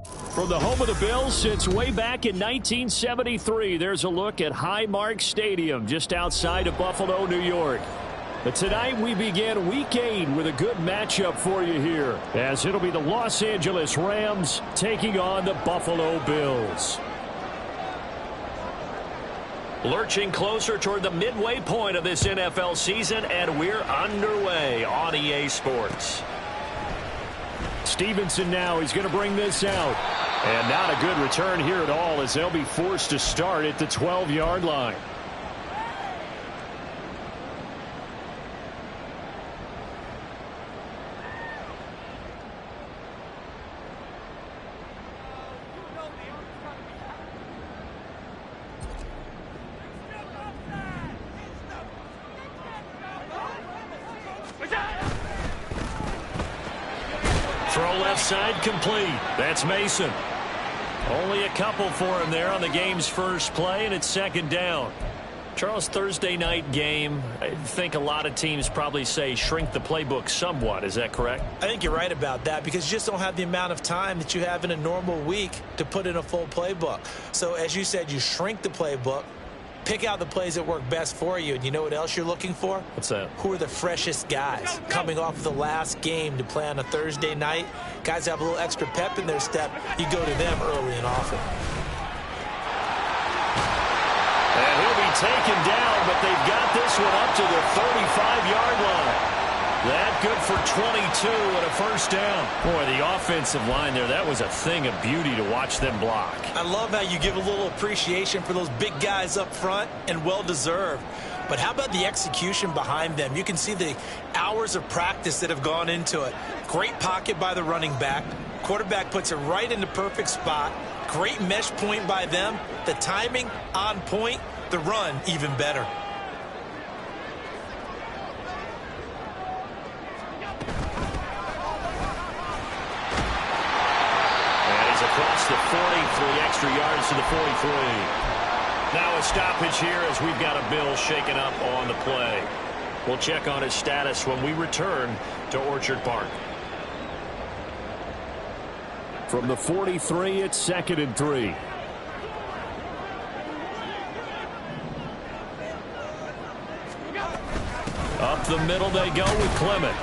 From the home of the Bills since way back in 1973, there's a look at Highmark Stadium just outside of Buffalo, New York. But tonight we begin Week 8 with a good matchup for you here, as it'll be the Los Angeles Rams taking on the Buffalo Bills. Lurching closer toward the midway point of this NFL season, and we're underway on EA Sports. Stevenson now, he's going to bring this out. And not a good return here at all, as they'll be forced to start at the 12-yard line. Throw left side complete. That's Mason. Only a couple for him there on the game's first play, and it's second down. Charles, Thursday night game, I think a lot of teams probably say shrink the playbook somewhat. Is that correct? I think you're right about that, because you just don't have the amount of time that you have in a normal week to put in a full playbook. So as you said, you shrink the playbook, pick out the plays that work best for you, and you know what else you're looking for? What's that? Who are the freshest guys coming off of the last game to play on a Thursday night? Guys have a little extra pep in their step. You go to them early and often. And he'll be taken down, but they've got this one up to the 35-yard line. That good for 22 and a first down. Boy, the offensive line there, that was a thing of beauty to watch them block. I love how you give a little appreciation for those big guys up front, and well-deserved. But how about the execution behind them? You can see the hours of practice that have gone into it. Great pocket by the running back. Quarterback puts it right in the perfect spot. Great mesh point by them. The timing on point. The run even better. Across the 40, 3 extra yards to the 43. Now a stoppage here as we've got a Bill shaken up on the play. We'll check on his status when we return to Orchard Park. From the 43, it's 2nd and 3. Up the middle they go with Clement.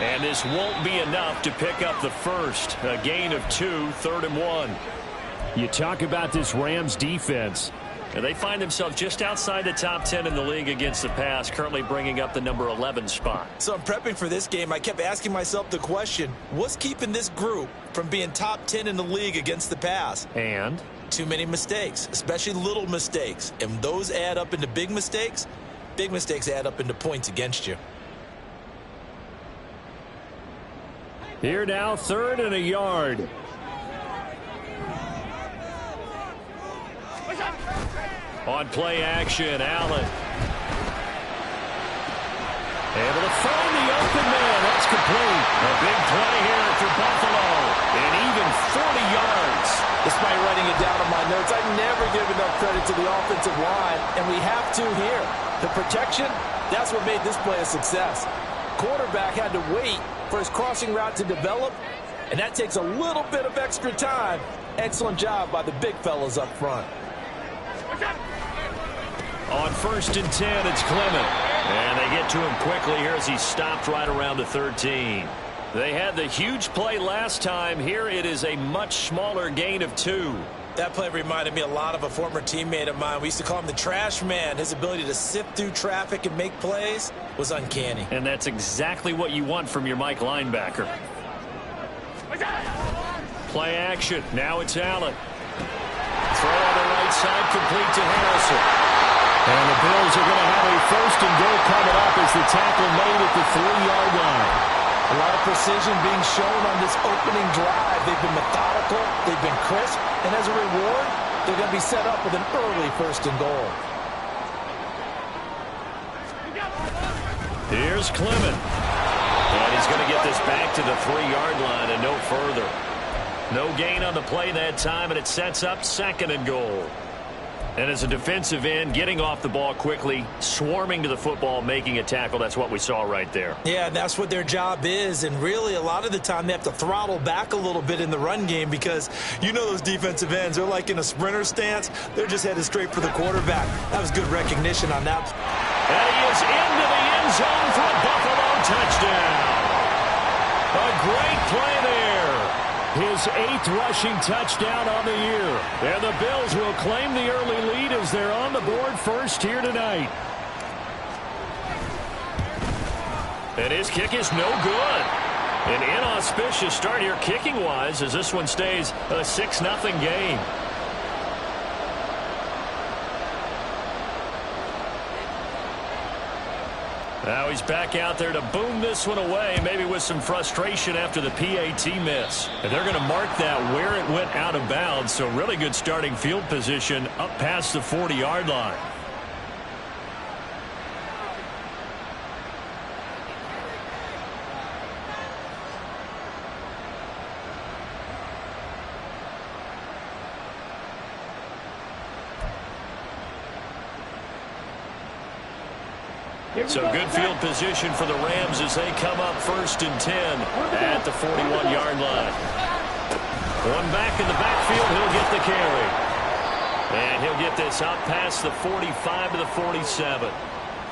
And this won't be enough to pick up the first. A gain of 2, 3rd and 1. You talk about this Rams defense. And they find themselves just outside the top 10 in the league against the pass, currently bringing up the number 11 spot. So I'm prepping for this game. I kept asking myself the question, what's keeping this group from being top 10 in the league against the pass? And? Too many mistakes, especially little mistakes. And those add up into big mistakes. Big mistakes add up into points against you. Here now, 3rd and a yard. On play action, Allen. Able to find the open man. That's complete. A big play here for Buffalo. And even 40 yards. Despite writing it down on my notes, I never give enough credit to the offensive line, and we have to here. The protection, that's what made this play a success. Quarterback had to wait for his crossing route to develop, and that takes a little bit of extra time. Excellent job by the big fellas up front. On 1st and 10, it's Clement. And they get to him quickly here as he stopped right around the 13. They had the huge play last time. Here it is a much smaller gain of 2. That play reminded me a lot of a former teammate of mine. We used to call him the trash man. His ability to sift through traffic and make plays was uncanny. And that's exactly what you want from your Mike linebacker. Play action. Now it's Allen. Throw on the right side, complete to Harrison. And the Bills are going to have a 1st and goal coming up as the tackle made at the 3-yard line. A lot of precision being shown on this opening drive. They've been methodical, they've been crisp, and as a reward, they're going to be set up with an early 1st and goal. Here's Clement. And he's going to get this back to the 3-yard line and no further. No gain on the play that time, and it sets up 2nd and goal. And as a defensive end, getting off the ball quickly, swarming to the football, making a tackle, that's what we saw right there. Yeah, that's what their job is. And really, a lot of the time, they have to throttle back a little bit in the run game because you know those defensive ends, they're like in a sprinter stance. They're just headed straight for the quarterback. That was good recognition on that. And he is into the end zone for a Buffalo touchdown. A great play there. His 8th rushing touchdown on the year. And the Bills will claim the early lead as they're on the board first here tonight. And his kick is no good. An inauspicious start here kicking-wise as this one stays a 6-0 game. Now he's back out there to boom this one away, maybe with some frustration after the PAT miss. And they're going to mark that where it went out of bounds, so really good starting field position up past the 40-yard line. So good field position for the Rams as they come up 1st and 10 at the 41-yard line. One back in the backfield, he'll get the carry. And he'll get this out past the 45 to the 47.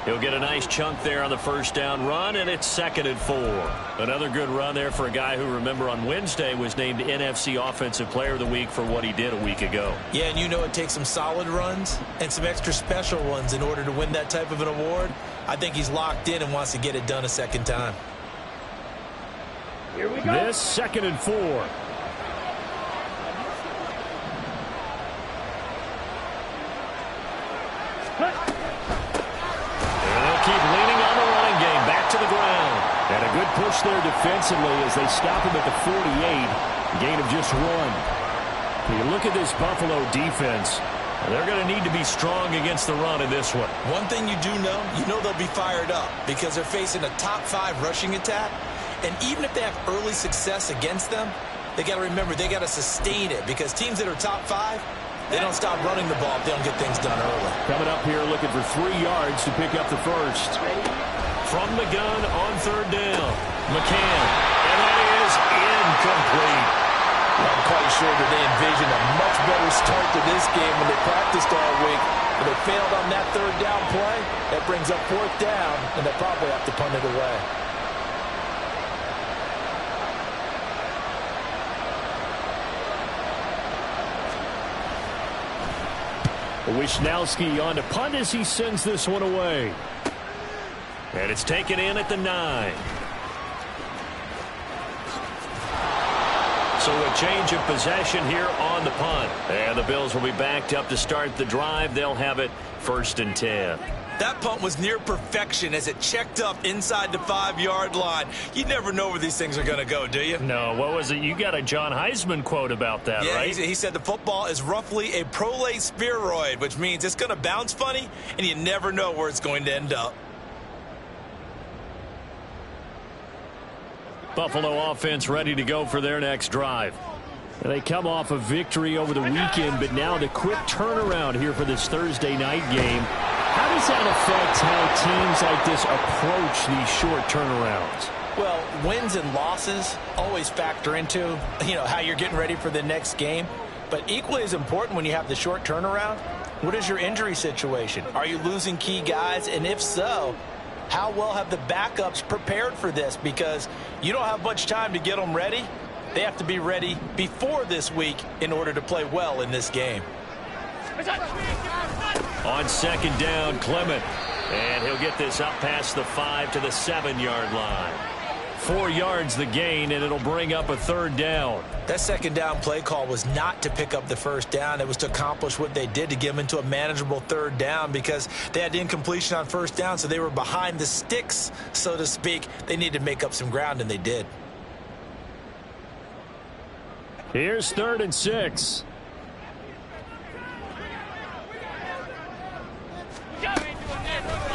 He'll get a nice chunk there on the first down run, and it's 2nd and 4. Another good run there for a guy who, remember, on Wednesday was named NFC Offensive Player of the Week for what he did a week ago. Yeah, and you know it takes some solid runs and some extra special ones in order to win that type of an award. I think he's locked in and wants to get it done a second time. Here we go. This 2nd and 4. Keep leaning on the running game. Back to the ground. And a good push there defensively as they stop him at the 48. Gain of just 1. When you look at this Buffalo defense, they're going to need to be strong against the run in this one. One thing you do know, they'll be fired up because they're facing a top 5 rushing attack. And even if they have early success against them, they got to remember they got to sustain it because teams that are top 5, they don't stop running the ball if they don't get things done early. Coming up here looking for 3 yards to pick up the first. From the gun on 3rd down. McCann. And that is incomplete. I'm quite sure that they envisioned a much better start to this game when they practiced all week. When they failed on that 3rd down play, that brings up 4th down, and they'll probably have to punt it away. Wisnowski on to punt as he sends this one away. And it's taken in at the 9. So a change of possession here on the punt. And the Bills will be backed up to start the drive. They'll have it 1st and 10. That punt was near perfection as it checked up inside the 5-yard line. You never know where these things are going to go, do you? No, what was it? You got a John Heisman quote about that, yeah, right? He said the football is roughly a prolate spheroid, which means it's going to bounce funny, and you never know where it's going to end up. Buffalo offense ready to go for their next drive. They come off a victory over the weekend, but now the quick turnaround here for this Thursday night game. How does that affect how teams like this approach these short turnarounds? Well, wins and losses always factor into, how you're getting ready for the next game. But equally as important when you have the short turnaround, what is your injury situation? Are you losing key guys? And if so, how well have the backups prepared for this? Because you don't have much time to get them ready. They have to be ready before this week in order to play well in this game. On 2nd down, Clement. And he'll get this up past the 5 to the 7-yard line. 4 yards the gain, and it'll bring up a 3rd down. That 2nd down play call was not to pick up the 1st down. It was to accomplish what they did to get them into a manageable 3rd down because they had incompletion on 1st down, so they were behind the sticks, so to speak. They needed to make up some ground, and they did. Here's 3rd and 6.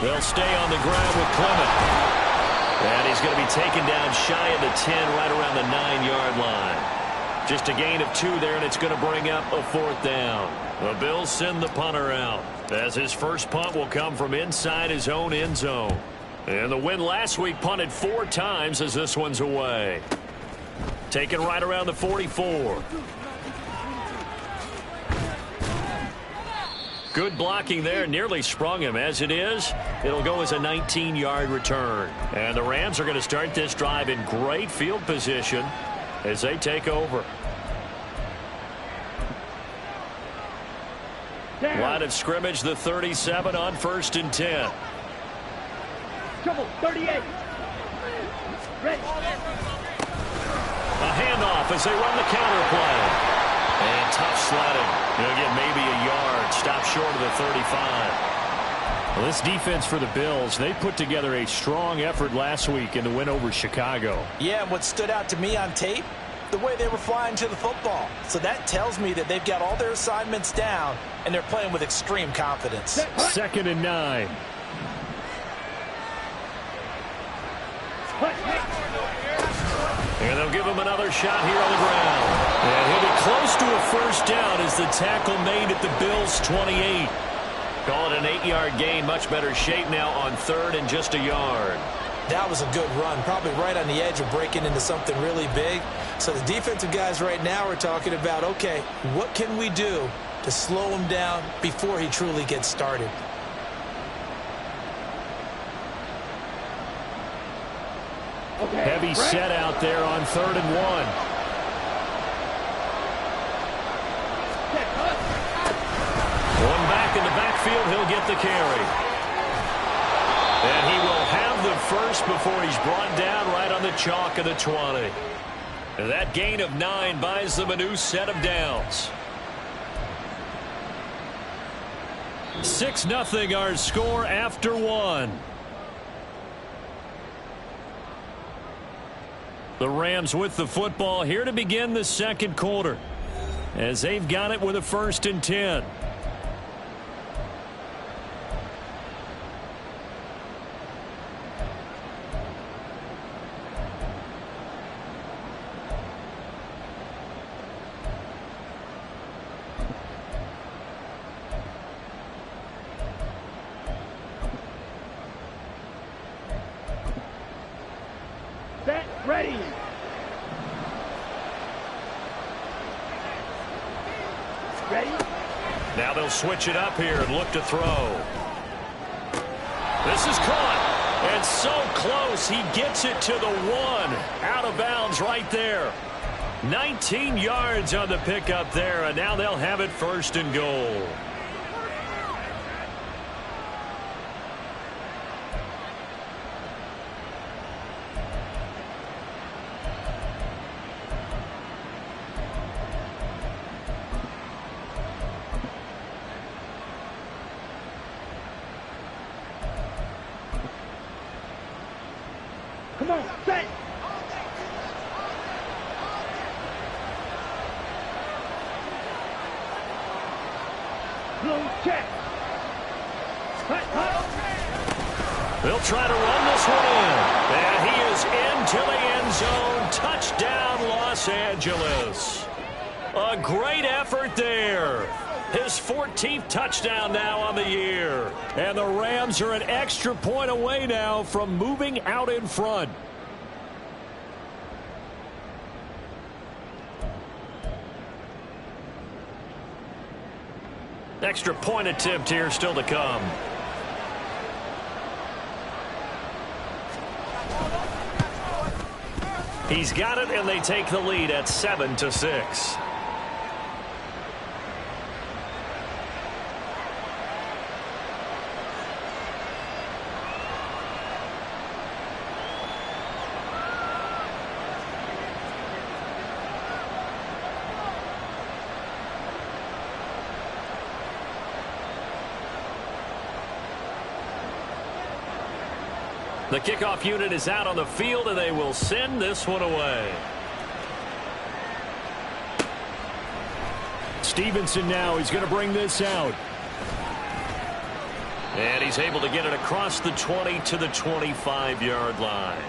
They'll stay on the ground with Clement. And he's going to be taken down shy of the 10, right around the 9-yard line. Just a gain of 2 there, and it's going to bring up a 4th down. The Bills send the punter out, as his first punt will come from inside his own end zone. And the win last week punted 4 times as this one's away. Taken right around the 44. Good blocking there, nearly sprung him. As it is, it'll go as a 19-yard return. And the Rams are going to start this drive in great field position as they take over. Line of scrimmage, the 37 on 1st and 10. Trouble, 38. Ready. A handoff as they run the counter play. And tough sledding. He'll get maybe a yard. Stop short of the 35. Well, this defense for the Bills, they put together a strong effort last week in the win over Chicago. Yeah, and what stood out to me on tape, the way they were flying to the football. So that tells me that they've got all their assignments down, and they're playing with extreme confidence. 2nd and 9. And they'll give him another shot here on the ground. And he'll be close to a 1st down as the tackle made at the Bills' 28. Call it an 8-yard gain. Much better shape now on 3rd and just a yard. That was a good run, probably right on the edge of breaking into something really big. So the defensive guys right now are talking about, okay, what can we do to slow him down before he truly gets started? Okay, heavy set out there on 3rd and 1. One back in the backfield, he'll get the carry. And he will have the first before he's brought down right on the chalk of the 20. And that gain of 9 buys them a new set of downs. 6-0 our score after 1. The Rams with the football here to begin the 2nd quarter, as they've got it with a 1st and 10. Set, ready. Ready. Now they'll switch it up here and look to throw. This is caught. And so close. He gets it to the 1. Out of bounds right there. 19 yards on the pickup there. And now they'll have it 1st and goal. Come on, set. Blow check. They'll try to run this one in. And he is into the end zone. Touchdown, Los Angeles. A great effort there. His 14th touchdown now on the year. And the Rams are an extra point away now from moving out in front. Extra point attempt here still to come. He's got it, and they take the lead at 7-6. The kickoff unit is out on the field, and they will send this one away. Stevenson now, he's going to bring this out. And he's able to get it across the 20 to the 25-yard line.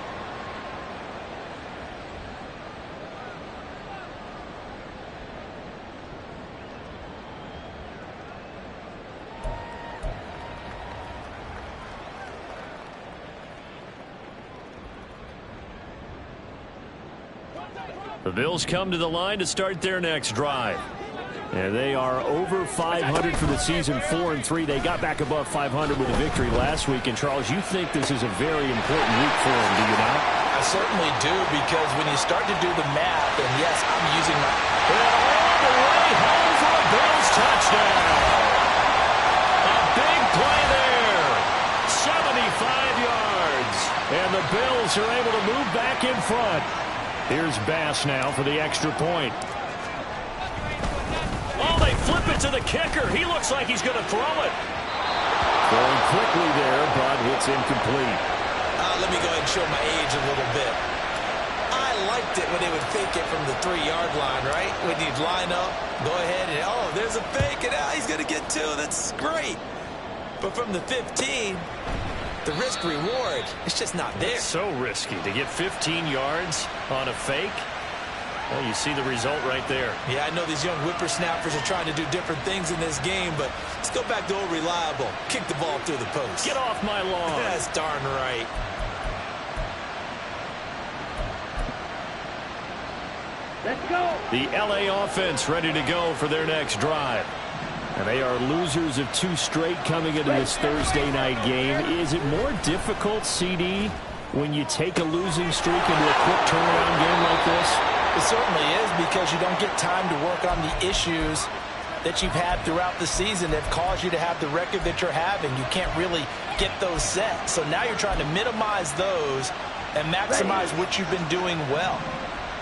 The Bills come to the line to start their next drive. And they are over 500 for the season, 4-3. They got back above 500 with a victory last week. And, Charles, you think this is a very important week for them, do you not? I certainly do, because when you start to do the math, and yes, I'm using my... And all the way home for a Bills touchdown. A big play there. 75 yards. And the Bills are able to move back in front. Here's Bass now for the extra point. Oh, they flip it to the kicker. He looks like he's going to throw it. Going quickly there, but it's incomplete. Let me go ahead and show my age a little bit. I liked it when they would fake it from the 3-yard line, right? When you'd line up, go ahead and, oh, there's a fake, and now he's going to get 2. That's great. But from the 15, the risk-reward, it's just not there. It's so risky to get 15 yards on a fake. Well, you see the result right there. Yeah, I know these young whippersnappers are trying to do different things in this game, but let's go back to old reliable. Kick the ball through the post. Get off my lawn. That's darn right. Let's go. The LA offense ready to go for their next drive. And they are losers of 2 straight coming into this Thursday night game. Is it more difficult, CD, when you take a losing streak into a quick turnaround game like this? It certainly is, because you don't get time to work on the issues that you've had throughout the season that have caused you to have the record that you're having. You can't really get those set. So now you're trying to minimize those and maximize what you've been doing well.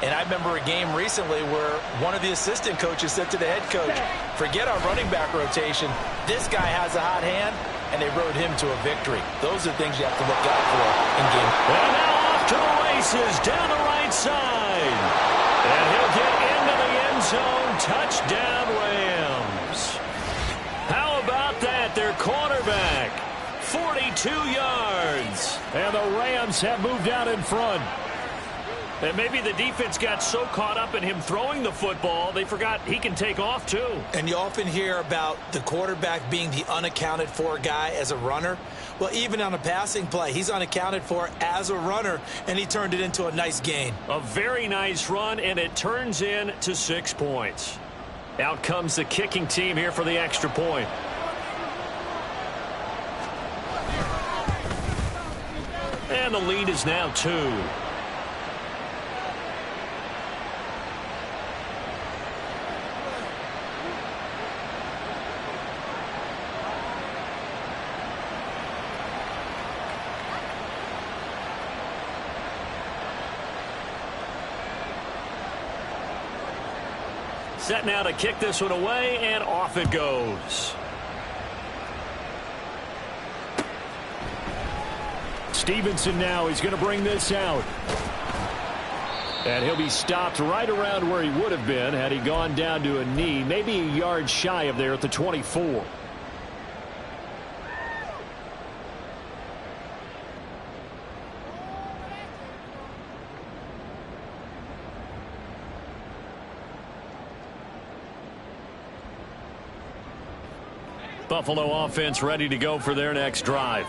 And I remember a game recently where one of the assistant coaches said to the head coach, forget our running back rotation. This guy has a hot hand, and they rode him to a victory. Those are things you have to look out for in game. And now off to the races down the right side. And he'll get into the end zone. Touchdown, Rams. How about that? Their quarterback, 42 yards. And the Rams have moved out in front. And maybe the defense got so caught up in him throwing the football, they forgot he can take off too. And you often hear about the quarterback being the unaccounted for guy as a runner. Well, even on a passing play, he's unaccounted for as a runner, and he turned it into a nice gain. A very nice run, and it turns into 6 points. Out comes the kicking team here for the extra point. And the lead is now 2. Set now to kick this one away, and off it goes. Stevenson now, he's going to bring this out. And he'll be stopped right around where he would have been had he gone down to a knee, maybe a yard shy of there at the 24. Buffalo offense ready to go for their next drive.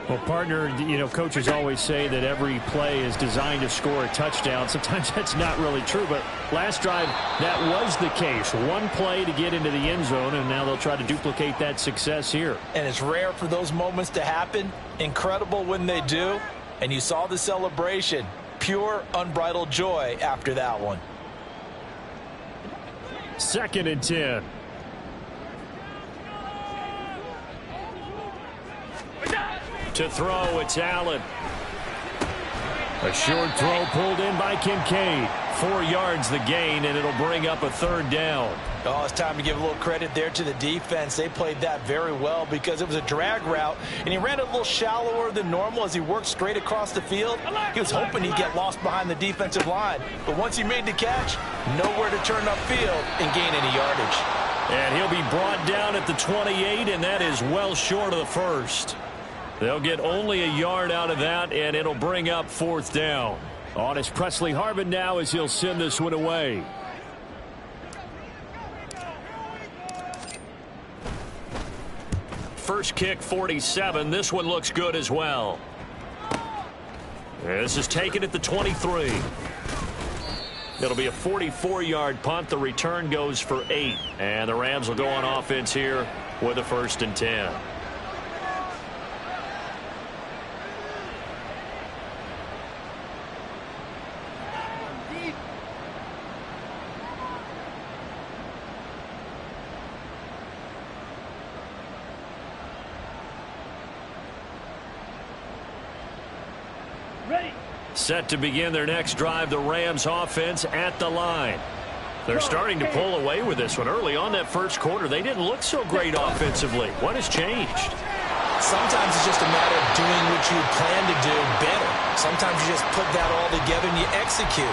Well, partner, you know, coaches always say that every play is designed to score a touchdown. Sometimes that's not really true, but last drive, that was the case. One play to get into the end zone, and now they'll try to duplicate that success here. And it's rare for those moments to happen. Incredible when they do. And you saw the celebration. Pure, unbridled joy after that one. 2nd and 10. To throw, it's Allen. A short throw pulled in by Kincaid. 4 yards the gain, and it'll bring up a 3rd down. Oh, it's time to give a little credit there to the defense. They played that very well because it was a drag route, and he ran a little shallower than normal as he worked straight across the field. He was hoping he'd get lost behind the defensive line, but once he made the catch, nowhere to turn upfield and gain any yardage. And he'll be brought down at the 28, and that is well short of the first. They'll get only a yard out of that, and it'll bring up 4th down. On is Presley Harvin now as he'll send this one away. First kick, 47. This one looks good as well. This is taken at the 23. It'll be a 44-yard punt. The return goes for 8. And the Rams will go on offense here with a 1st and 10. Set to begin their next drive, the Rams offense at the line. They're starting to pull away with this one. Early on that first quarter, they didn't look so great offensively. What has changed? Sometimes it's just a matter of doing what you plan to do better. Sometimes you just put that all together and you execute.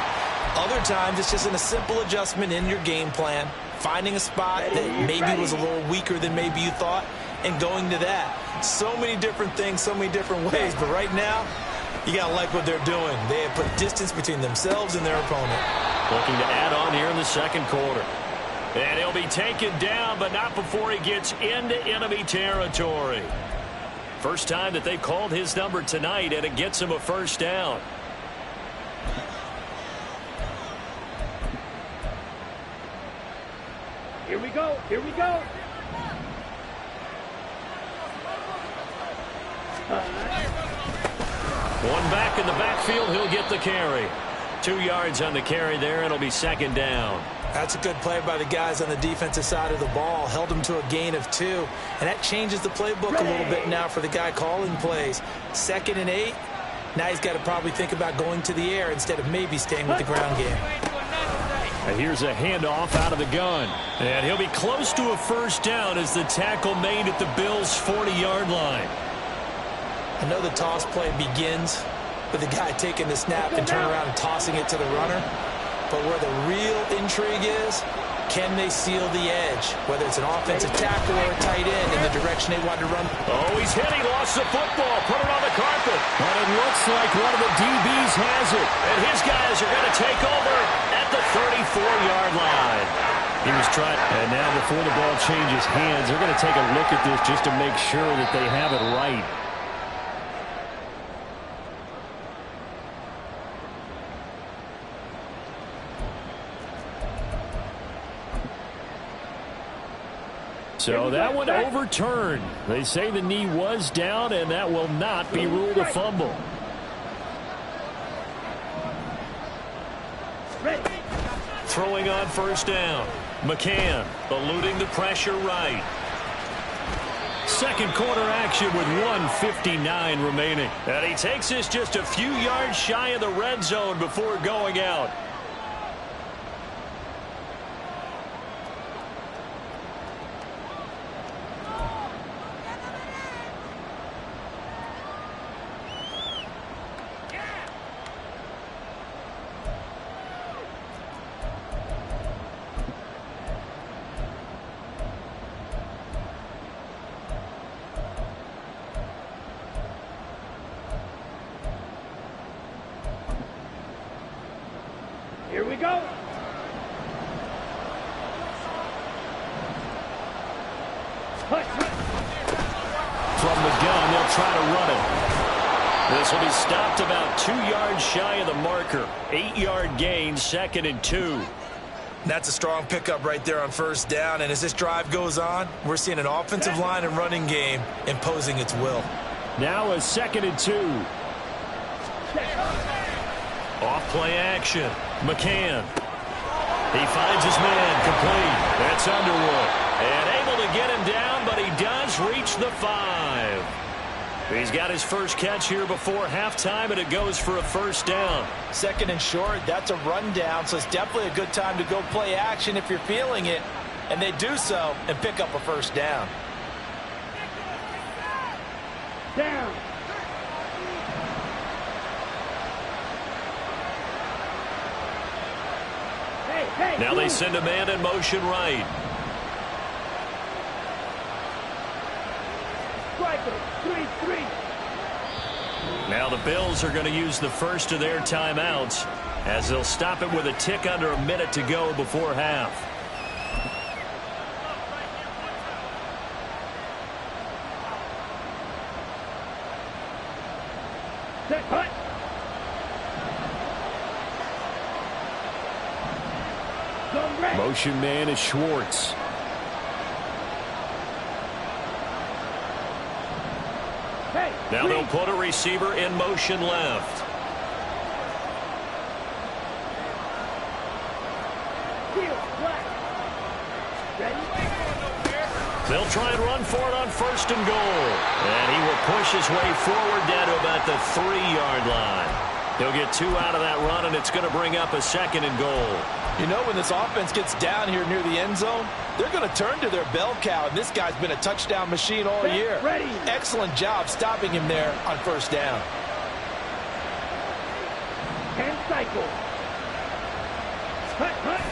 Other times it's just a simple adjustment in your game plan, finding a spot that maybe was a little weaker than maybe you thought, and going to that. So many different things, so many different ways, but right now, you got to like what they're doing. They have put distance between themselves and their opponent. Looking to add on here in the second quarter. And he'll be taken down, but not before he gets into enemy territory. First time that they've called his number tonight, and it gets him a 1st down. Here we go. Here we go. One back in the backfield. He'll get the carry. 2 yards on the carry there. It'll be 2nd down. That's a good play by the guys on the defensive side of the ball. Held them to a gain of 2. And that changes the playbook a little bit now for the guy calling plays. 2nd and 8. Now he's got to probably think about going to the air instead of maybe staying with the ground game. And here's a handoff out of the gun. And he'll be close to a 1st down as the tackle made at the Bills' 40-yard line. I know the toss play begins with the guy taking the snap and turning around and tossing it to the runner. But where the real intrigue is, can they seal the edge? Whether it's an offensive tackle or a tight end in the direction they want to run. Oh, he's hit. He lost the football. Put it on the carpet. But it looks like one of the DBs has it. And his guys are going to take over at the 34-yard line. He was trying. And now before the ball changes hands, they're going to take a look at this just to make sure that they have it right. So that one overturned. They say the knee was down, and that will not be ruled a fumble. Throwing on 1st down. McCann eluding the pressure right. Second quarter action with 1:59 remaining. And he takes this just a few yards shy of the red zone before going out. Here we go. From the gun, they'll try to run it. This will be stopped about 2 yards shy of the marker. 8-yard gain, 2nd and 2. That's a strong pickup right there on 1st down. And as this drive goes on, we're seeing an offensive line and running game imposing its will. Now a 2nd and 2. Off play action. McCann. He finds his man complete. That's Underwood. And able to get him down, but he does reach the 5. He's got his first catch here before halftime, and it goes for a 1st down. 2nd and short, that's a rundown, so it's definitely a good time to go play action if you're feeling it. And they do so and pick up a 1st down. Down. Now they send a man in motion right. Striker, 3-3. Now the Bills are going to use the first of their timeouts as they'll stop it with a tick under a minute to go before half. Set, cut. Zone ready. Motion man is Schwartz. Hey, Now they'll three. put a receiver in motion left. Field, black. Ready? They'll try and run for it on 1st and goal. And he will push his way forward down to about the 3-yard line. He'll get 2 out of that run, and it's going to bring up a 2nd and goal. You know, when this offense gets down here near the end zone, they're going to turn to their bell cow, and this guy's been a touchdown machine all year. Ready. Excellent job stopping him there on 1st down. 10 cycles. Hut, hut.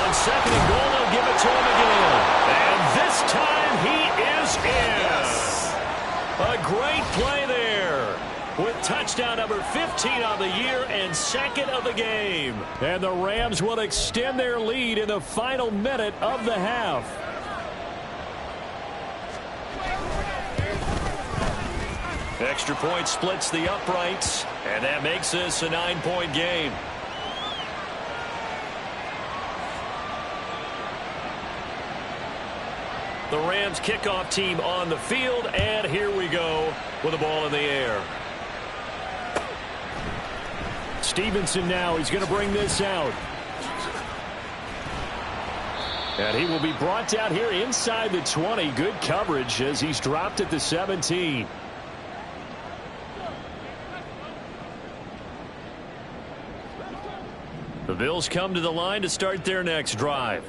On 2nd and goal, they'll give it to him again. And this time he is in. Yes. A great play there, with touchdown number 15 on the year and 2nd of the game. And the Rams will extend their lead in the final minute of the half. Extra point splits the uprights, and that makes this a 9-point game. The Rams kickoff team on the field, and here we go with the ball in the air. Stevenson now, he's going to bring this out. And he will be brought down here inside the 20. Good coverage as he's dropped at the 17. The Bills come to the line to start their next drive.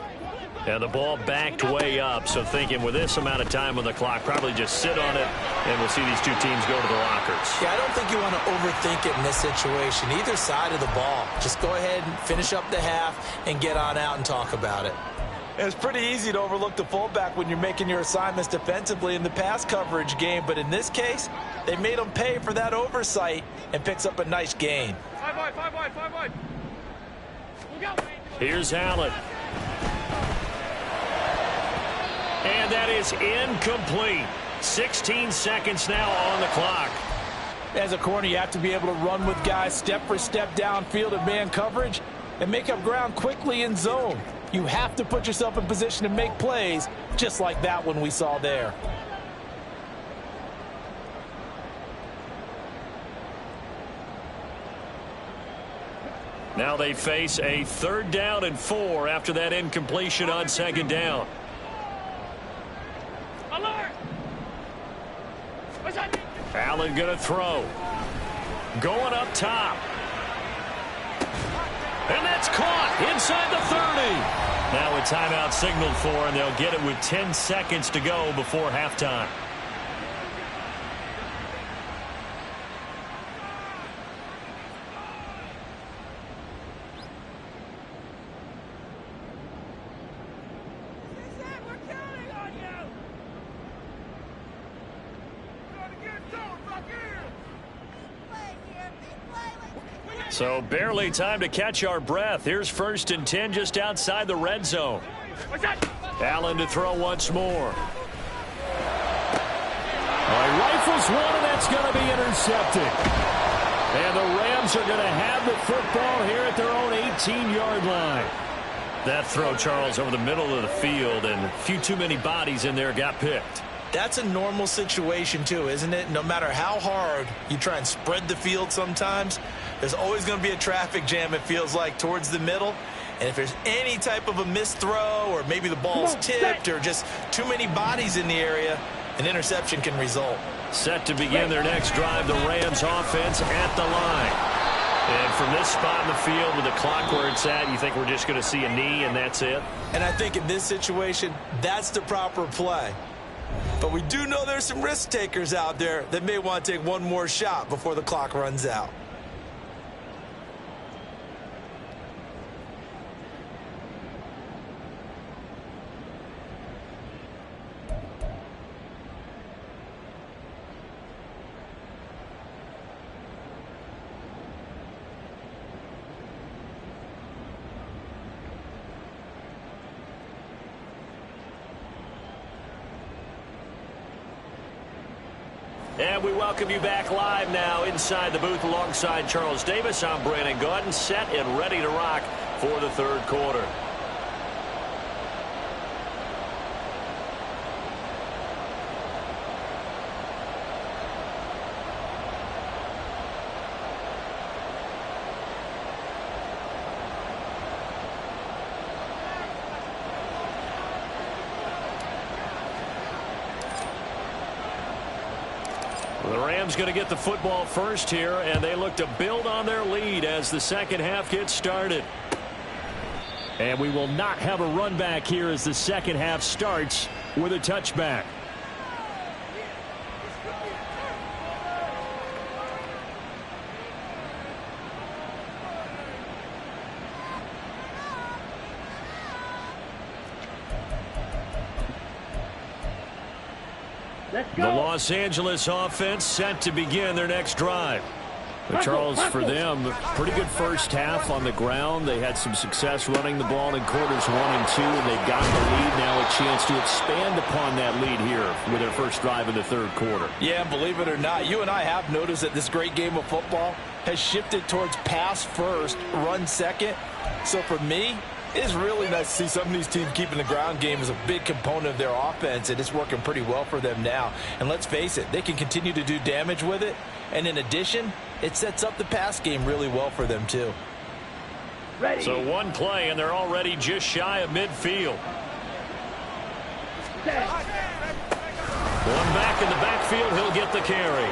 And the ball backed way up, so thinking with this amount of time on the clock, probably just sit on it, and we'll see these two teams go to the lockers. Yeah, I don't think you want to overthink it in this situation. Either side of the ball. Just go ahead and finish up the half and get on out and talk about it. It's pretty easy to overlook the fullback when you're making your assignments defensively in the pass coverage game, but in this case, they made him pay for that oversight and picks up a nice gain. 5 wide, 5 wide, 5 wide. Look out. Here's Allen. And that is incomplete. 16 seconds now on the clock. As a corner, you have to be able to run with guys step for step downfield in man coverage and make up ground quickly in zone. You have to put yourself in position to make plays, just like that one we saw there. Now they face a 3rd down and 4 after that incompletion on 2nd down. Alert. What's that? Allen going to throw. Going up top. And that's caught inside the 30. Now a timeout signaled for, and they'll get it with 10 seconds to go before halftime. So barely time to catch our breath. Here's 1st and 10 just outside the red zone. What's that? Allen to throw once more. He rifles one, and that's going to be intercepted. And the Rams are going to have the football here at their own 18-yard line. That throw, Charles, over the middle of the field, and a few too many bodies in there got picked. That's a normal situation too, isn't it? No matter how hard you try and spread the field sometimes, there's always going to be a traffic jam, it feels like, towards the middle. And if there's any type of a missed throw, or maybe the ball's tipped, or just too many bodies in the area, an interception can result. Set to begin their next drive, the Rams offense at the line. And from this spot in the field with the clock where it's at, you think we're just going to see a knee and that's it? And I think in this situation, that's the proper play. But we do know there's some risk takers out there that may want to take one more shot before the clock runs out. And we welcome you back live now inside the booth alongside Charles Davis. I'm Brandon Gaudin, set and ready to rock for the third quarter. The Rams going to get the football first here, and they look to build on their lead as the second half gets started. And we will not have a run back here as the second half starts with a touchback. The Los Angeles offense set to begin their next drive. But Charles, for them, pretty good first half on the ground. They had some success running the ball in quarters 1 and 2, and they've got the lead. Now a chance to expand upon that lead here with their first drive in the third quarter. Yeah, believe it or not, you and I have noticed that this great game of football has shifted towards pass first, run second. So for me, it's really nice to see some of these teams keeping the ground game as a big component of their offense, and it's working pretty well for them now. And let's face it, they can continue to do damage with it. And in addition, it sets up the pass game really well for them, too. Ready. So one play, and they're already just shy of midfield. One back in the backfield, he'll get the carry.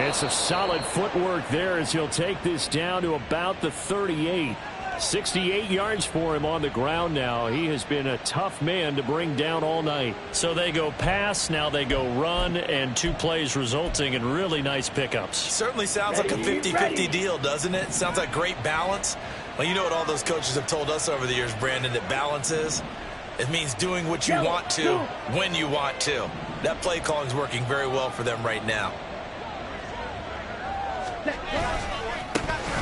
It's a solid footwork there as he'll take this down to about the 38. 68 yards for him on the ground now. He has been a tough man to bring down all night. So they go pass, now they go run, and 2 plays resulting in really nice pickups. Certainly sounds like a 50-50 deal, doesn't it? Sounds like great balance. Well, you know what all those coaches have told us over the years, Brandon, that balance is? It means doing what you want to when you want to. That play calling is working very well for them right now.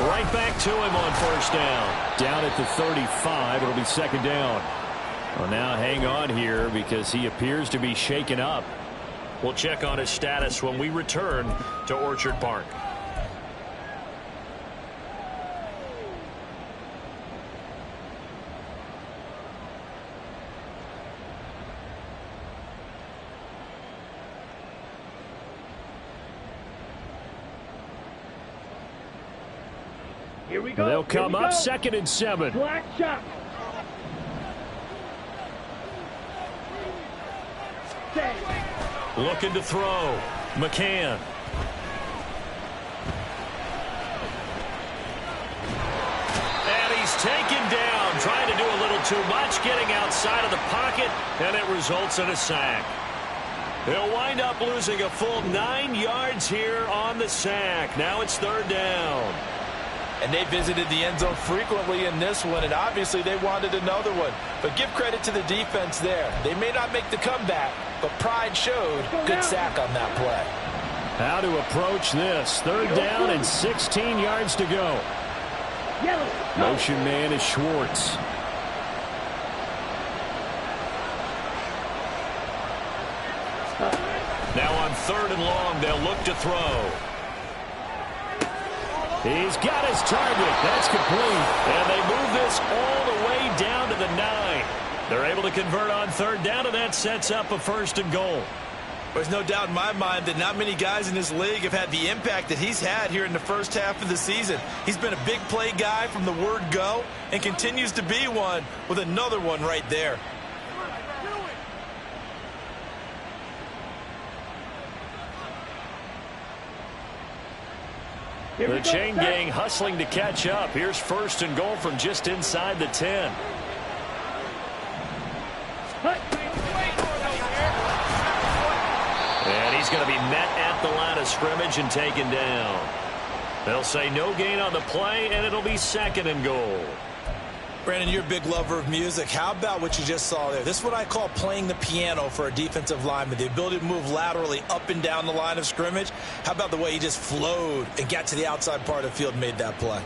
Right back to him on first down. Down at the 35. It'll be second down. Well, now hang on here because he appears to be shaken up. We'll check on his status when we return to Orchard Park. Here we go. They'll come up 2nd and 7. Black shot. Looking to throw. McCann. And he's taken down. Trying to do a little too much. Getting outside of the pocket. And it results in a sack. He'll wind up losing a full 9 yards here on the sack. Now it's third down. And they visited the end zone frequently in this one, and obviously they wanted another one. But give credit to the defense there. They may not make the comeback, but pride showed. Good sack on that play. How to approach this. Third down and 16 yards to go. Motion man is Schwartz. Now on 3rd and long, they'll look to throw. He's got his target. That's complete. And they move this all the way down to the 9. They're able to convert on 3rd down, and that sets up a 1st and goal. There's no doubt in my mind that not many guys in this league have had the impact that he's had here in the first half of the season. He's been a big play guy from the word go and continues to be one with another one right there. The chain gang hustling to catch up. Here's 1st and goal from just inside the 10. And he's going to be met at the line of scrimmage and taken down. They'll say no gain on the play, and it'll be 2nd and goal. Brandon, you're a big lover of music. How about what you just saw there? This is what I call playing the piano for a defensive lineman. The ability to move laterally up and down the line of scrimmage. How about the way he just flowed and got to the outside part of the field and made that play?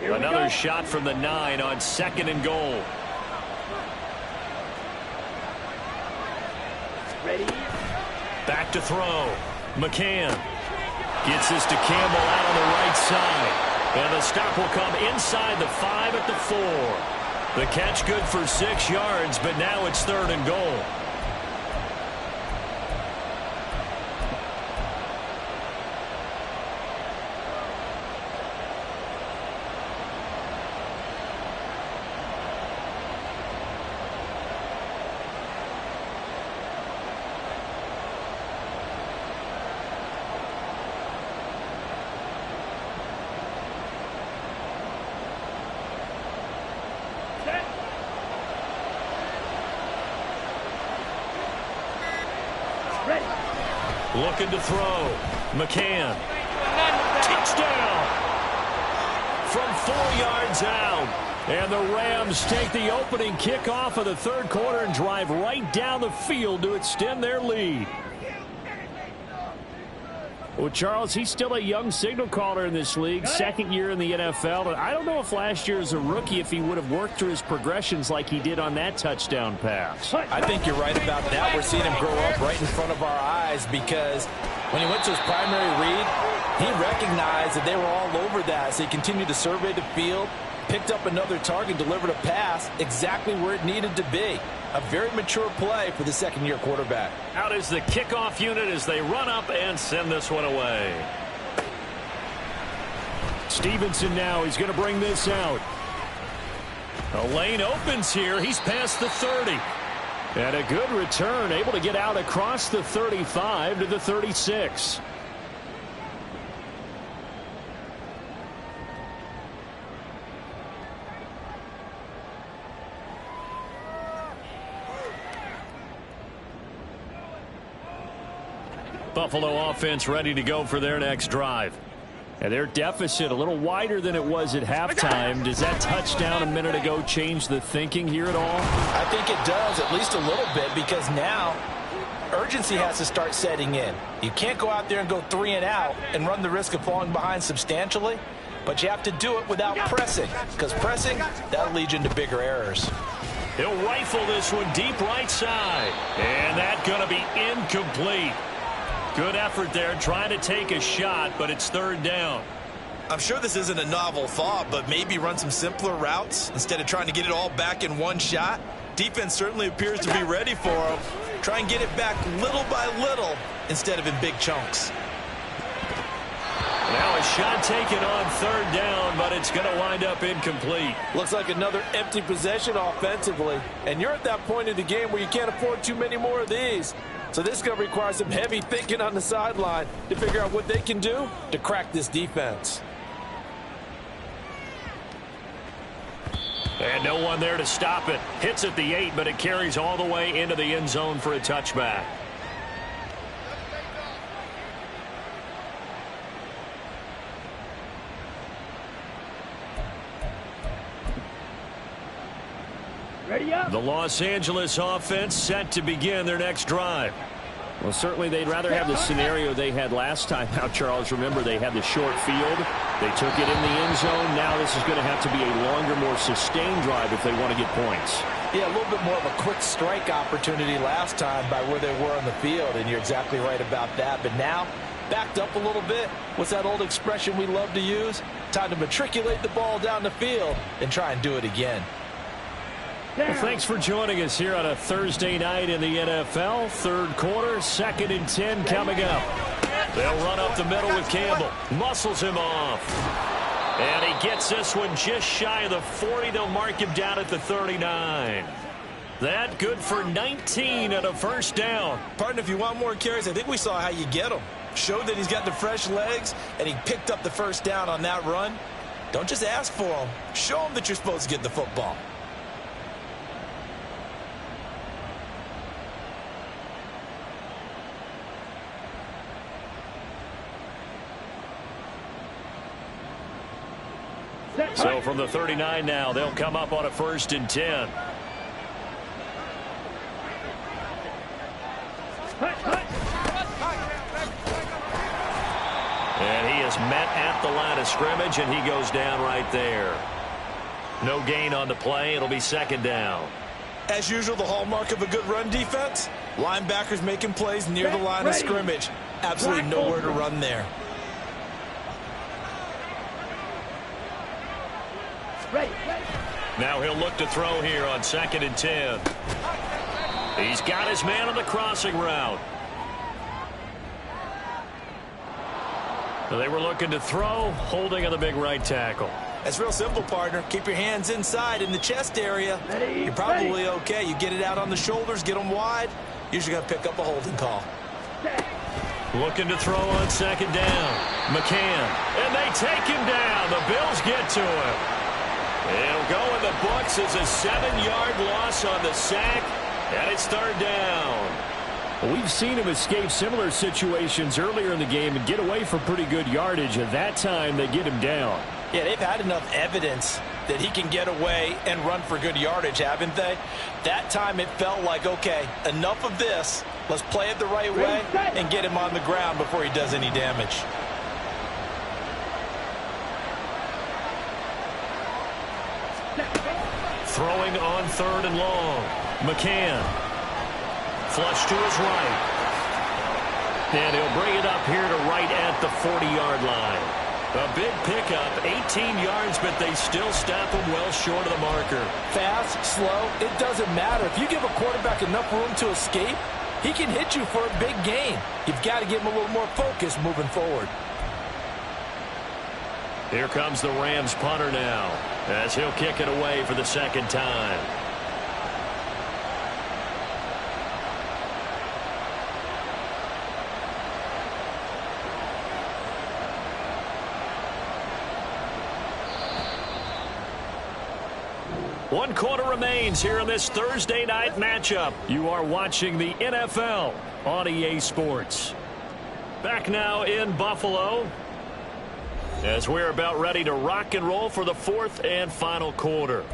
Another shot from the 9 on 2nd and goal. Ready. Back to throw. McCann gets this to Campbell out on the right side. And the stop will come inside the 5 at the 4. The catch good for 6 yards, but now it's 3rd and goal. Looking to throw. McCann. Touchdown! From 4 yards out. And the Rams take the opening kickoff of the 3rd quarter and drive right down the field to extend their lead. Well, Charles, he's still a young signal caller in this league, 2nd year in the NFL. And I don't know if last year as a rookie, if he would have worked through his progressions like he did on that touchdown pass. I think you're right about that. We're seeing him grow up right in front of our eyes because when he went to his primary read, he recognized that they were all over that. So he continued to survey the field, picked up another target, delivered a pass exactly where it needed to be. A very mature play for the 2nd-year quarterback. Out is the kickoff unit as they run up and send this one away. Stevenson now, he's going to bring this out. A lane opens here. He's past the 30. And a good return, able to get out across the 35 to the 36. Buffalo offense ready to go for their next drive. And their deficit a little wider than it was at halftime. Does that touchdown a minute ago change the thinking here at all? I think it does, at least a little bit, because now urgency has to start setting in. You can't go out there and go 3 and out and run the risk of falling behind substantially, but you have to do it without pressing, because pressing, that'll lead you into bigger errors. He'll rifle this one deep right side. And that's going to be incomplete. Good effort there, trying to take a shot, but it's 3rd down. I'm sure this isn't a novel thought, but maybe run some simpler routes instead of trying to get it all back in one shot. Defense certainly appears to be ready for him. Try and get it back little by little instead of in big chunks. Now a shot taken on 3rd down, but it's going to wind up incomplete. Looks like another empty possession offensively. And you're at that point in the game where you can't afford too many more of these. So this is going to require some heavy thinking on the sideline to figure out what they can do to crack this defense. And no one there to stop it. Hits at the 8, but it carries all the way into the end zone for a touchback. Ready up. The Los Angeles offense set to begin their next drive. Well, certainly they'd rather have the scenario they had last time out, Charles. Remember, they had the short field. They took it in the end zone. Now this is going to have to be a longer, more sustained drive if they want to get points. Yeah, a little bit more of a quick strike opportunity last time by where they were on the field, and you're exactly right about that. But now, backed up a little bit. What's that old expression we love to use? Time to matriculate the ball down the field and try and do it again. Well, thanks for joining us here on a Thursday night in the NFL. 3rd quarter, 2nd and 10 coming up. They'll run up the middle with Campbell. Muscles him off. And he gets this one just shy of the 40. They'll mark him down at the 39. That good for 19 and a 1st down. Partner, if you want more carries, I think we saw how you get them. Showed that he's got the fresh legs, and he picked up the 1st down on that run. Don't just ask for them. Show them that you're supposed to get the football. So from the 39 now, they'll come up on a 1st and 10. And he is met at the line of scrimmage, and he goes down right there. No gain on the play. It'll be 2nd down. As usual, the hallmark of a good run defense, linebackers making plays near the line of scrimmage. Absolutely nowhere to run there. Now he'll look to throw here on 2nd and 10. He's got his man on the crossing route. So they were looking to throw, holding on the big right tackle. That's real simple, partner. Keep your hands inside in the chest area. You're probably okay. You get it out on the shoulders, get them wide. Usually going to pick up a holding call. Looking to throw on 2nd down. McCann. And they take him down. The Bills get to him. It'll go in the books as a 7-yard loss on the sack. And it's 3rd down. We've seen him escape similar situations earlier in the game and get away for pretty good yardage. At that time, they get him down. Yeah, they've had enough evidence that he can get away and run for good yardage, haven't they? That time it felt like, okay, enough of this. Let's play it the right way and get him on the ground before he does any damage. Throwing on 3rd and long. McCann. Flush to his right. And he'll bring it up here to right at the 40-yard line. A big pickup, 18 yards, but they still stop him well short of the marker. Fast, slow, it doesn't matter. If you give a quarterback enough room to escape, he can hit you for a big gain. You've got to give him a little more focus moving forward. Here comes the Rams punter now, as he'll kick it away for the 2nd time. One quarter remains here in this Thursday night matchup. You are watching the NFL on EA Sports. Back now in Buffalo, as we're about ready to rock and roll for the 4th and final quarter.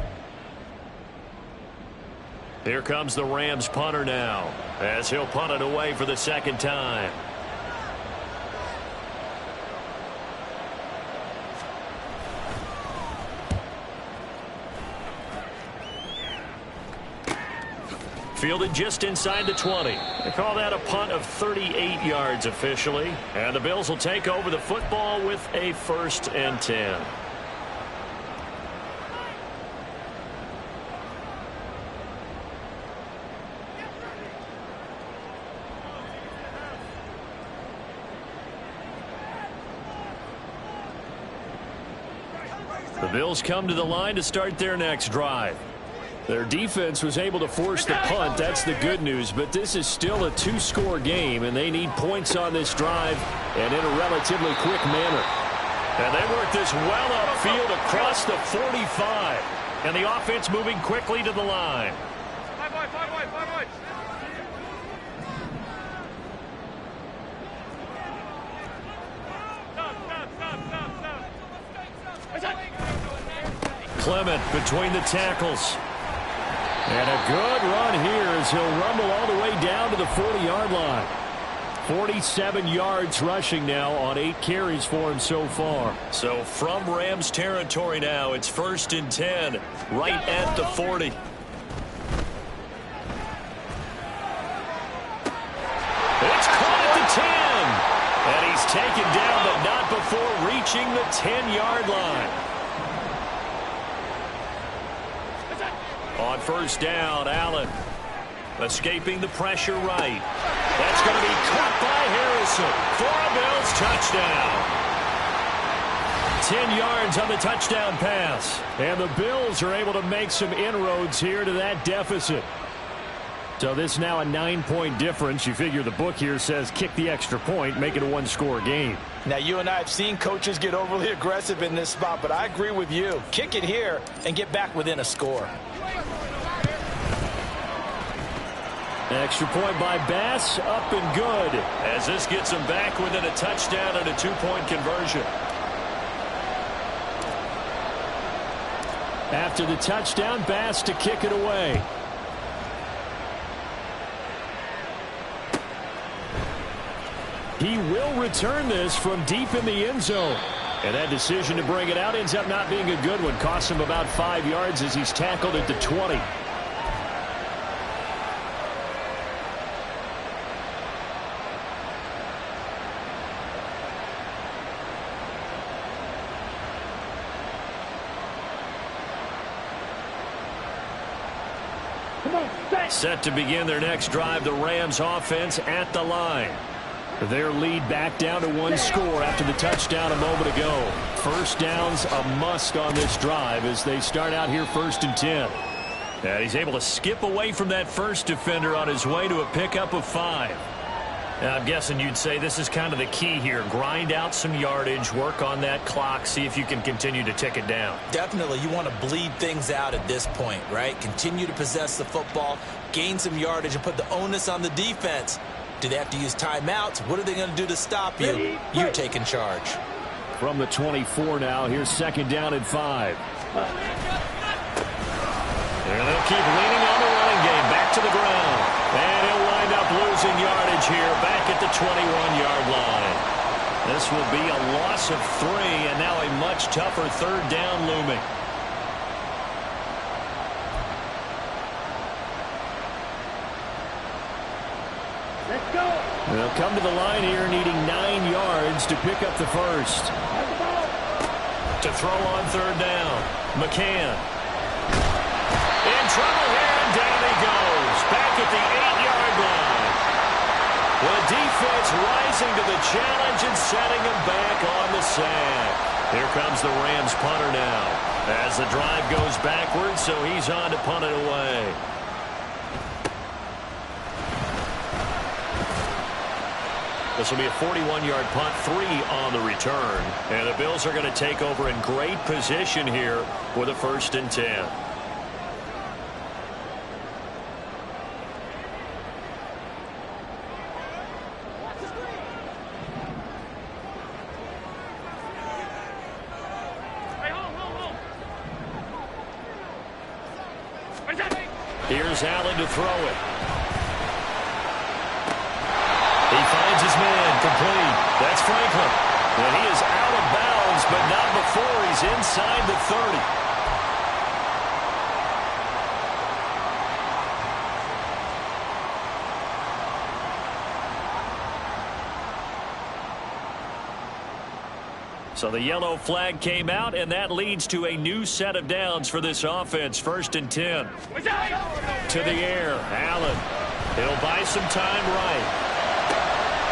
Here comes the Rams punter now, as he'll punt it away for the 2nd time. Fielded just inside the 20. They call that a punt of 38 yards officially. And the Bills will take over the football with a 1st and 10. The Bills come to the line to start their next drive. Their defense was able to force the punt. That's the good news. But this is still a 2-score game, and they need points on this drive and in a relatively quick manner. And they work this well upfield across the 45. And the offense moving quickly to the line. 5 wide, 5 wide, 5 wide. Stop. Clement between the tackles. And a good run here as he'll rumble all the way down to the 40-yard line. 47 yards rushing now on 8 carries for him so far. So from Rams territory now, it's 1st and 10, right at the 40. It's caught at the 10. And he's taken down, but not before reaching the 10-yard line. On 1st down, Allen escaping the pressure right. That's going to be caught by Harrison for a Bills touchdown. 10 yards on the touchdown pass. And the Bills are able to make some inroads here to that deficit. So this is now a 9-point difference. You figure the book here says kick the extra point, make it a 1-score game. Now, you and I have seen coaches get overly aggressive in this spot, but I agree with you. Kick it here and get back within a score. Extra point by Bass, up and good. As this gets them back within a touchdown and a 2-point conversion. After the touchdown, Bass to kick it away. He will return this from deep in the end zone. And that decision to bring it out ends up not being a good one. Costs him about 5 yards as he's tackled at the 20. Set to begin their next drive, the Rams offense at the line. Their lead back down to one score after the touchdown a moment ago. First down's a must on this drive as they start out here 1st and 10. And he's able to skip away from that first defender on his way to a pickup of 5. Now, I'm guessing you'd say this is kind of the key here. Grind out some yardage, work on that clock, see if you can continue to tick it down. Definitely, you want to bleed things out at this point, right? Continue to possess the football, gain some yardage, and put the onus on the defense. Do they have to use timeouts? What are they going to do to stop you? You're taking charge. From the 24 now, here's 2nd down and 5. And they'll keep leaning on the running game. Back to the ground. And he'll wind up losing yardage here back at the 21-yard line. This will be a loss of 3, and now a much tougher 3rd down looming. Let's go. They'll come to the line here needing 9 yards to pick up the first. To throw on 3rd down. McCann. In trouble here, and down he goes. Back at the 8-yard line. The defense rising to the challenge and setting him back on the sack. Here comes the Rams punter now. As the drive goes backwards, so he's on to punt it away. This will be a 41-yard punt, 3 on the return. And the Bills are going to take over in great position here with a 1st and 10. Here's Allen to throw it. He finds his man, complete. That's Franklin. And he is out of bounds, but not before he's inside the 30. So the yellow flag came out, and that leads to a new set of downs for this offense. 1st and 10. To the air, Allen. He'll buy some time right.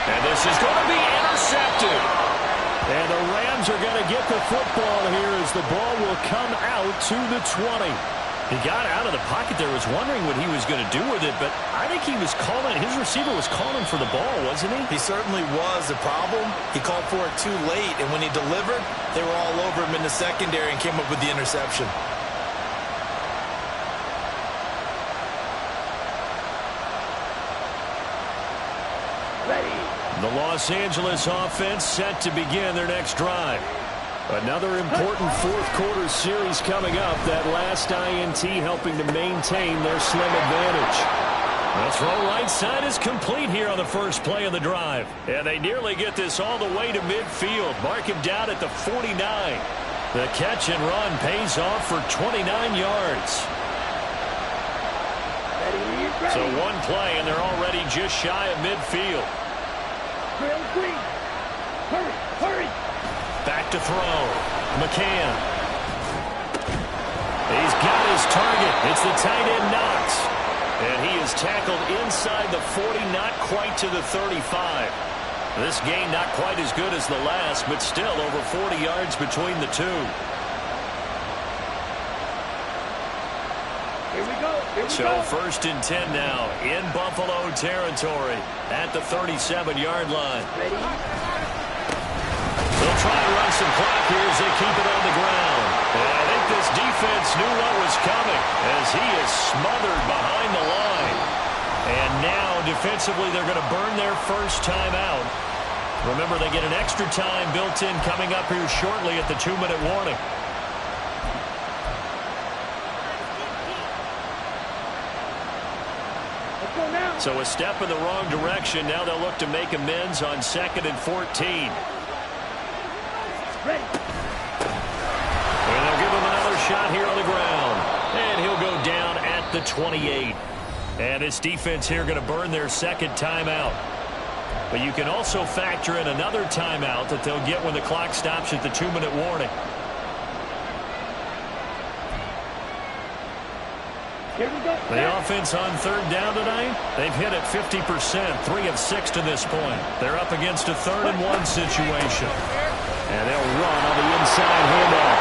And this is going to be intercepted. And the Rams are going to get the football here as the ball will come out to the 20. He got out of the pocket there, was wondering what he was going to do with it, but I think he was calling, his receiver was calling for the ball, wasn't he? He certainly was. The problem, he called for it too late, and when he delivered, they were all over him in the secondary and came up with the interception. The Los Angeles offense set to begin their next drive. Another important 4th quarter series coming up. That last INT helping to maintain their slim advantage. The throw right side is complete here on the first play of the drive. And they nearly get this all the way to midfield. Mark him down at the 49. The catch and run pays off for 29 yards. So one play, and they're already just shy of midfield. Hurry, hurry. Back to throw. McCann. He's got his target. It's the tight end Knox. And he is tackled inside the 40, not quite to the 35. This gain not quite as good as the last, but still over 40 yards between the two. Here we go. So 1st and 10 now in Buffalo territory at the 37-yard line. Ready? They'll try to run some clock here as they keep it on the ground. And I think this defense knew what was coming as he is smothered behind the line. And now defensively they're going to burn their first time out. Remember, they get an extra time built in coming up here shortly at the 2-minute warning. So a step in the wrong direction. Now they'll look to make amends on 2nd and 14. Ready. And they'll give him another shot here on the ground. And he'll go down at the 28. And this defense here going to burn their 2nd timeout. But you can also factor in another timeout that they'll get when the clock stops at the 2-minute warning. The offense on third down tonight, they've hit it 50%, 3 of 6 to this point. They're up against a 3rd-and-1 situation. And they'll run on the inside handoff.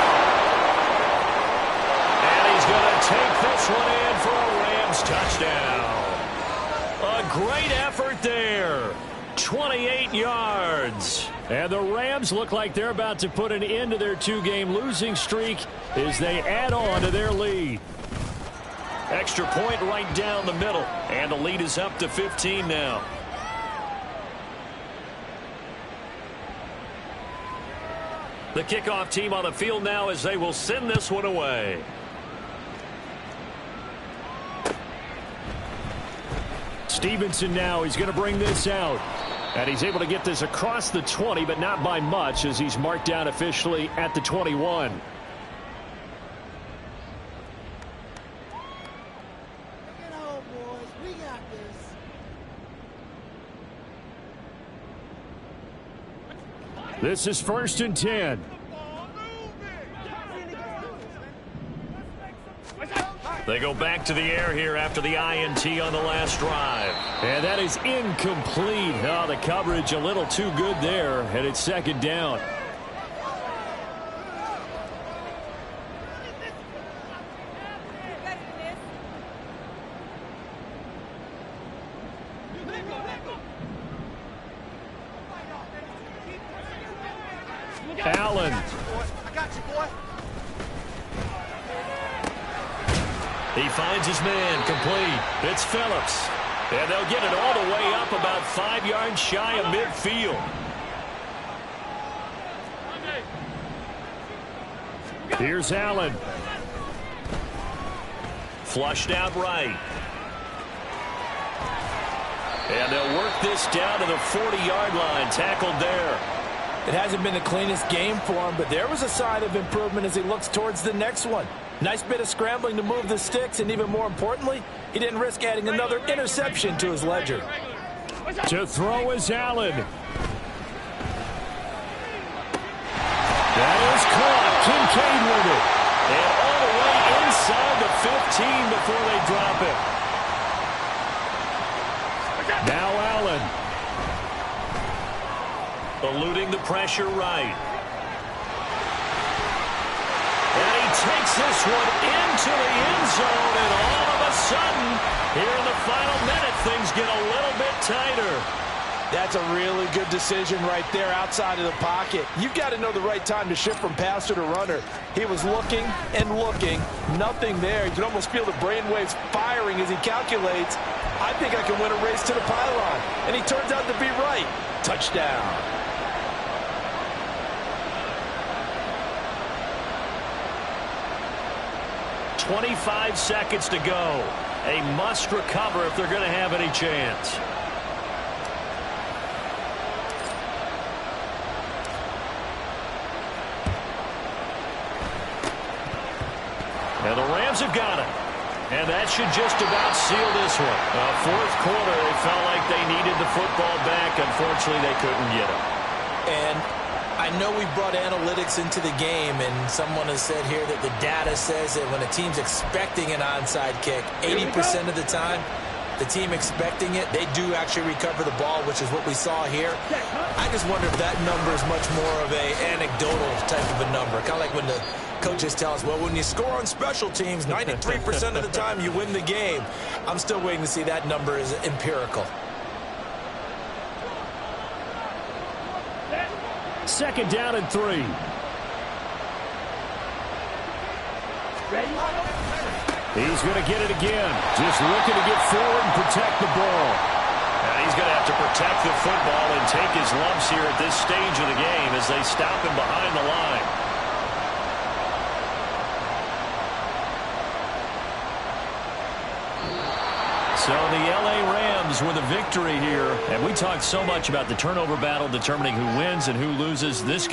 And he's going to take this one in for a Rams touchdown. A great effort there. 28 yards. And the Rams look like they're about to put an end to their 2-game losing streak as they add on to their lead. Extra point right down the middle. And the lead is up to 15 now. The kickoff team on the field now as they will send this one away. Stevenson now, he's going to bring this out. And he's able to get this across the 20, but not by much as he's marked down officially at the 21. This is 1st and 10. They go back to the air here after the INT on the last drive. And that is incomplete. Oh, the coverage a little too good there, and it's 2nd down. Allen. I got you, boy. He finds his man complete. It's Phillips. And they'll get it all the way up about 5 yards shy of midfield. Here's Allen. Flushed out right. And they'll work this down to the 40-yard line. Tackled there. It hasn't been the cleanest game for him, but there was a sign of improvement as he looks towards the next one. Nice bit of scrambling to move the sticks, and even more importantly, he didn't risk adding another interception to his ledger. To throw is Allen. That is caught. Kincaid with it. And all the way inside the 15 before they drop it. Now Allen. Eluding the pressure right. And he takes this one into the end zone, and all of a sudden, here in the final minute, things get a little bit tighter. That's a really good decision right there outside of the pocket. You've got to know the right time to shift from passer to runner. He was looking and looking, nothing there. You can almost feel the brainwaves firing as he calculates, I think I can win a race to the pylon. And he turns out to be right. Touchdown. 25 seconds to go. A must recover if they're going to have any chance. And the Rams have got it. And that should just about seal this one. Fourth quarter, they felt like they needed the football back. Unfortunately, they couldn't get it. And I know we brought analytics into the game, and someone has said here that the data says that when a team's expecting an onside kick, 80% of the time, the team expecting it, they do actually recover the ball, which is what we saw here. I just wonder if that number is much more of a anecdotal type of a number. Kind of like when the coaches tell us, well, when you score on special teams, 93% of the time you win the game. I'm still waiting to see that number is empirical. Second down and 3. He's going to get it again. Just looking to get forward and protect the ball. And he's going to have to protect the football and take his lumps here at this stage of the game as they stop him behind the line. So the L.A. Rams with a victory here. And we talked so much about the turnover battle determining who wins and who loses this game.